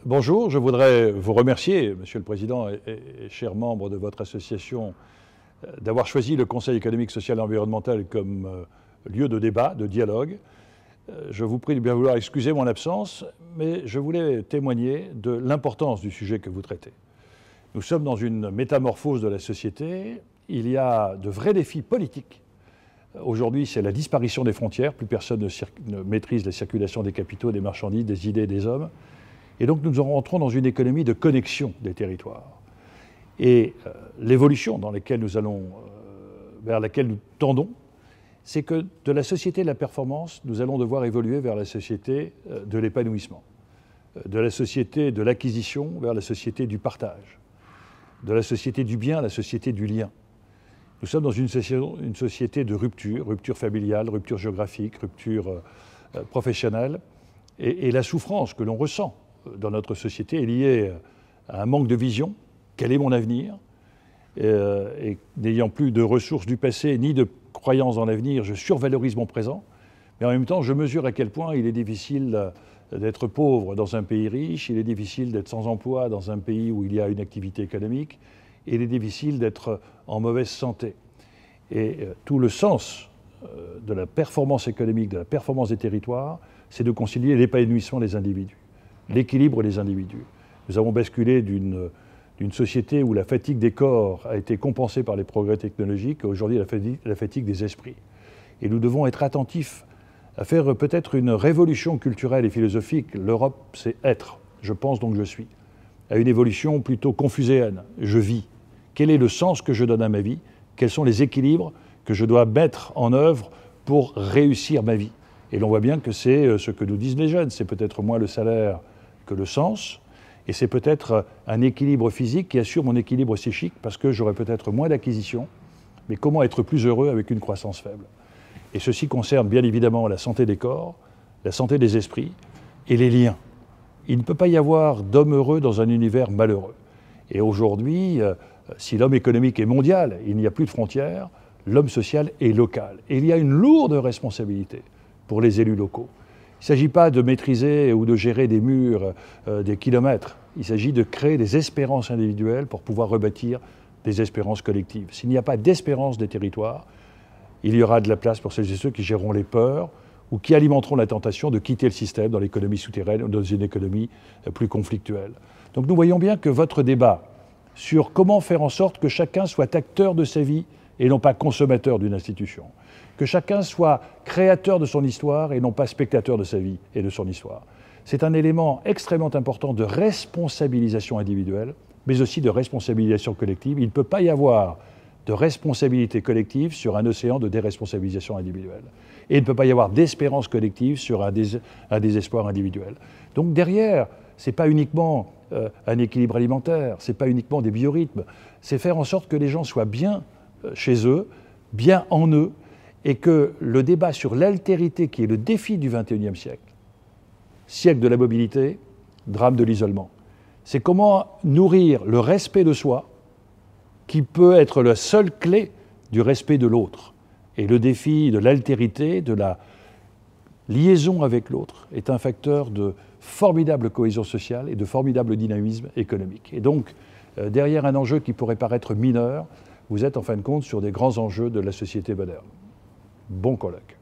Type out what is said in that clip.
Bonjour, je voudrais vous remercier, Monsieur le Président et chers membres de votre association, d'avoir choisi le Conseil économique, social et environnemental comme lieu de débat, de dialogue. Je vous prie de bien vouloir excuser mon absence, mais je voulais témoigner de l'importance du sujet que vous traitez. Nous sommes dans une métamorphose de la société. Il y a de vrais défis politiques. Aujourd'hui, c'est la disparition des frontières. Plus personne ne maîtrise la circulation des capitaux, des marchandises, des idées, des hommes. Et donc nous rentrons dans une économie de connexion des territoires. Et l'évolution vers laquelle nous tendons, c'est que de la société de la performance, nous allons devoir évoluer vers la société de l'épanouissement, de la société de l'acquisition vers la société du partage, de la société du bien à la société du lien. Nous sommes dans une société de rupture familiale, rupture géographique, rupture professionnelle, et la souffrance que l'on ressent dans notre société est liée à un manque de vision. Quel est mon avenir? Et n'ayant plus de ressources du passé ni de croyances dans l'avenir, je survalorise mon présent. Mais en même temps, je mesure à quel point il est difficile d'être pauvre dans un pays riche, il est difficile d'être sans emploi dans un pays où il y a une activité économique, et il est difficile d'être en mauvaise santé. Et tout le sens de la performance économique, de la performance des territoires, c'est de concilier l'épanouissement des individus, l'équilibre des individus. Nous avons basculé d'une société où la fatigue des corps a été compensée par les progrès technologiques, aujourd'hui la fatigue des esprits. Et nous devons être attentifs à faire peut-être une révolution culturelle et philosophique. L'Europe, c'est être. Je pense donc je suis. À une évolution plutôt confuséenne. Je vis. Quel est le sens que je donne à ma vie? Quels sont les équilibres que je dois mettre en œuvre pour réussir ma vie? Et l'on voit bien que c'est ce que nous disent les jeunes. C'est peut-être moins le salaire que le sens. Et c'est peut-être un équilibre physique qui assure mon équilibre psychique parce que j'aurai peut-être moins d'acquisition. Mais comment être plus heureux avec une croissance faible? Et ceci concerne bien évidemment la santé des corps, la santé des esprits et les liens. Il ne peut pas y avoir d'homme heureux dans un univers malheureux. Et aujourd'hui, si l'homme économique est mondial, il n'y a plus de frontières, l'homme social est local. Et il y a une lourde responsabilité pour les élus locaux. Il ne s'agit pas de maîtriser ou de gérer des murs, des kilomètres. Il s'agit de créer des espérances individuelles pour pouvoir rebâtir des espérances collectives. S'il n'y a pas d'espérance des territoires, il y aura de la place pour celles et ceux qui géreront les peurs ou qui alimenteront la tentation de quitter le système dans l'économie souterraine ou dans une économie plus conflictuelle. Donc nous voyons bien que votre débat sur comment faire en sorte que chacun soit acteur de sa vie et non pas consommateur d'une institution, que chacun soit créateur de son histoire et non pas spectateur de sa vie et de son histoire. C'est un élément extrêmement important de responsabilisation individuelle, mais aussi de responsabilisation collective. Il ne peut pas y avoir de responsabilité collective sur un océan de déresponsabilisation individuelle. Et il ne peut pas y avoir d'espérance collective sur un désespoir individuel. Donc derrière, ce n'est pas uniquement un équilibre alimentaire, ce n'est pas uniquement des biorhythmes, c'est faire en sorte que les gens soient bien chez eux, bien en eux, et que le débat sur l'altérité qui est le défi du XXIe siècle, siècle de la mobilité, drame de l'isolement, c'est comment nourrir le respect de soi qui peut être la seule clé du respect de l'autre. Et le défi de l'altérité, de la liaison avec l'autre, est un facteur de formidable cohésion sociale et de formidable dynamisme économique. Et donc, derrière un enjeu qui pourrait paraître mineur, vous êtes en fin de compte sur des grands enjeux de la société moderne. Bon colloque.